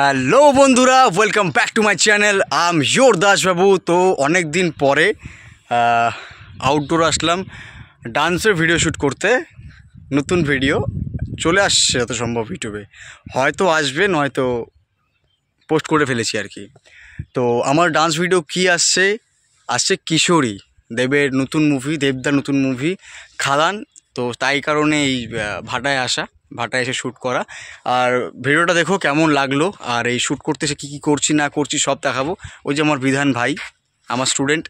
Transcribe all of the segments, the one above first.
Hello বন্ধুরা, welcome back to my channel. I am your Das বাবু। তো অনেক দিন পরে আউটডোর আসলাম ডান্সের ভিডিও শ্যুট করতে। নতুন ভিডিও চলে আসছে যত সম্ভব ইউটিউবে, হয়তো আসবে নয়তো পোস্ট করে ফেলেছি আর কি। তো আমার ডান্স ভিডিও কি আসছে কিশোরী দেবের নতুন মুভি, দেবদার নতুন মুভি খাদান। তো তাই কারণে এই ভাটায় এসে শ্যুট করা। আর ভিডিওটা দেখো কেমন লাগলো, আর এই শ্যুট করতে এসে কী কী করছি না করছি সব দেখাবো। ওই যে আমার বিধান ভাই, আমার স্টুডেন্ট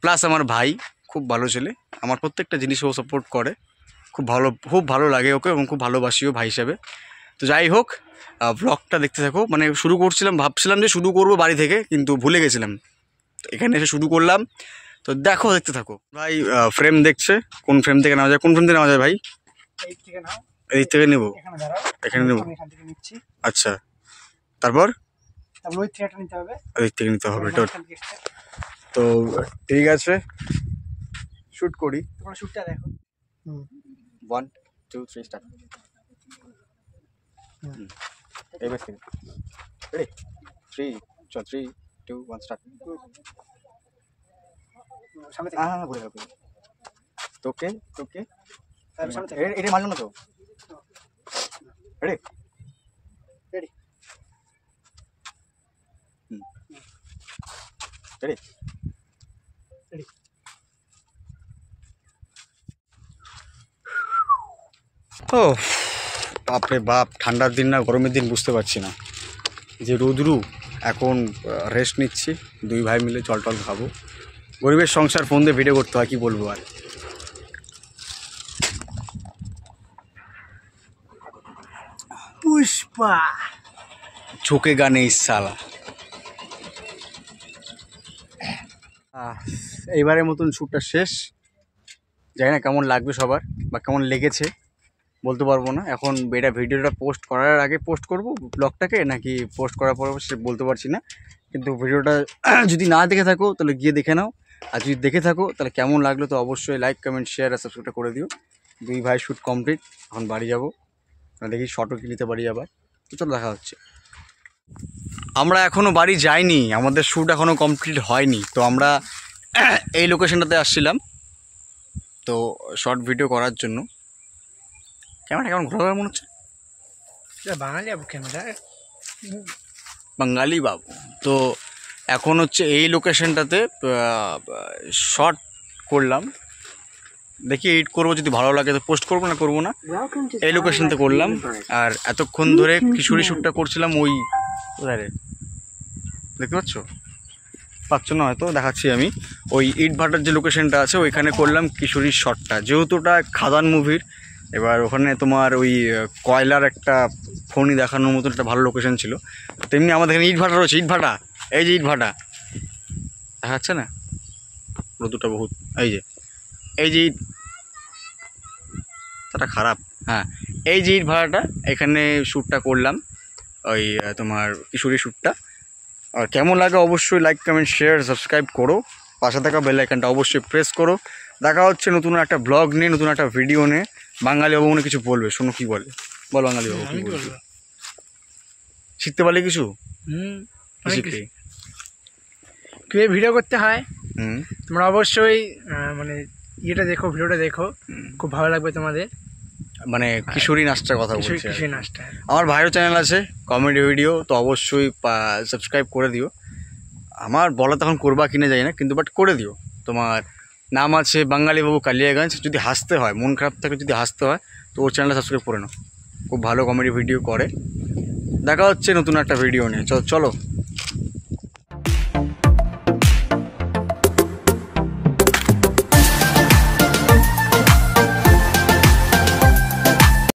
প্লাস আমার ভাই, খুব ভালো ছেলে, আমার প্রত্যেকটা জিনিস ও সাপোর্ট করে, খুব ভালো লাগে ওকে এবং খুব ভালোবাসিও ভাই হিসাবে। তো যাই হোক, ব্লগটা দেখতে থাকো। মানে শুরু করছিলাম, ভাবছিলাম যে শুরু করবো বাড়ি থেকে, কিন্তু ভুলে গেছিলাম, তো এখানে এসে শুরু করলাম। তো দেখো, দেখতে থাকো। ভাই ফ্রেম দেখছে, কোন ফ্রেম থেকে নেওয়া যায়, কোন ফ্রেম থেকে নেওয়া যায় ভাই? এই থেকে নেবো, এখানে নেবো। আচ্ছা, তারপর ওই থেকে নিতে হবে। তো ঠিক আছে, শুট করি। তোমরা শুটটা দেখো। 1 2 3 স্টার্ট। এবার থেকে রেডি 3 3 2 1 স্টার্ট। সামনে থেকে হ্যাঁ বলে রাখো। তোকে এটা মারলো না তো। Ready ready ready ready. ও বাপরে বাপ, ঠান্ডার দিন না গরমের দিন বুঝতে পারছি না, যে রোদ্রু। এখন রেস্ট নিচ্ছি, দুই ভাই মিলে জল টল খাবো। গরিবের সংসার, ফোন দিয়ে ভিডিও করতে হয়, কি বলবো আর। পুষ্পা ঝোঁকে গানে ইসালা। এইবারের মতন শ্যুটটা শেষ। জানি না কেমন লাগবে সবার, বা কেমন লেগেছে বলতে পারবো না এখন। এটা ভিডিওটা পোস্ট করার আগে পোস্ট করব ব্লগটাকে, নাকি পোস্ট করার পর সে বলতে পারছি না। কিন্তু ভিডিওটা যদি না দেখে থাকো তাহলে গিয়ে দেখে নাও, আর যদি দেখে থাকো তাহলে কেমন লাগলো তো অবশ্যই লাইক কমেন্ট শেয়ার আর সাবস্ক্রাইবটা করে দিও। দুই ভাই শ্যুট কমপ্লিট, এখন বাড়ি যাবো, দেখি শর্টও কি নিতে পারি আবার। তো চলো দেখা হচ্ছে। আমরা এখনও বাড়ি যাইনি, আমাদের শ্যুট এখনও কমপ্লিট হয়নি। তো আমরা এই লোকেশনটাতে আসছিলাম তো শর্ট ভিডিও করার জন্য। ক্যামেরা কেমন ঘোরা মনে হচ্ছে? বাঙালি বাবু ক্যামেরা, বাঙালি বাবু। তো এখন হচ্ছে এই লোকেশনটাতে শর্ট করলাম, দেখি এডিট করবো, যদি ভালো লাগে তো পোস্ট করবো, না করবো না। এই লোকেশনতে করলাম। আর এতক্ষণ ধরে কিশোরী শ্যুটটা করছিলাম ওই কোথায় রে, দেখতে পাচ্ছ না হয়তো, দেখাচ্ছি আমি। ওই ইট ভাটার যে লোকেশনটা আছে ওইখানে করলাম কিশোরীর শটটা, যেহেতু ওটা খাদান মুভির। এবার ওখানে তোমার ওই কয়লার একটা ফোনই দেখানোর মতন একটা ভালো লোকেশন ছিল। তেমনি আমাদের এখানে ইট ভাটা রয়েছে, ইট ভাটা, এই যে ইট ভাটা দেখা যাচ্ছে না, রোদুটা বহুত, এই যে ইট ভাটাটা খারাপ, হ্যাঁ এই যে ইট ভাটাটা, এখানে শ্যুটটা করলাম ওই তোমার কিশোরী শ্যুটটা। আর কেমন লাগে অবশ্যই লাইক কমেন্ট শেয়ার সাবস্ক্রাইব করো, পাশে থাকা বেল আইকনটা অবশ্যই প্রেস করো। দেখা হচ্ছে নতুন একটা ব্লগ নিয়ে, নতুন একটা ভিডিও নিয়ে। বাঙালি বাবু মনে কিছু বলবে, শোনো কি বলে, বল বাঙালি বাবু কি বলবে। শিখতে পারলে কিছু শিখতে কীভাবে ভিডিও করতে হয় তোমরা অবশ্যই মানে ইয়েটা দেখো, ভিডিওটা দেখো, খুব ভালো লাগবে তোমাদের। মানে কিশোরী নাচটার কথা বলছি, কিশোরী নাচটা। আমার ভাইয়েরও চ্যানেল আছে কমেডি ভিডিও, তো অবশ্যই সাবস্ক্রাইব করে দিও। আমার বলা তখন করবা কিনে যাই না, কিন্তু বাট করে দিও। তোমার নাম আছে বাঙালি বাবু কালিয়াগঞ্জ। যদি হাসতে হয়, মন খারাপ থাকে যদি হাসতে হয়, তো ওর চ্যানেলটা সাবস্ক্রাইব করে নাও, খুব ভালো কমেডি ভিডিও করে। দেখা হচ্ছে নতুন একটা ভিডিও নিয়ে, চলো।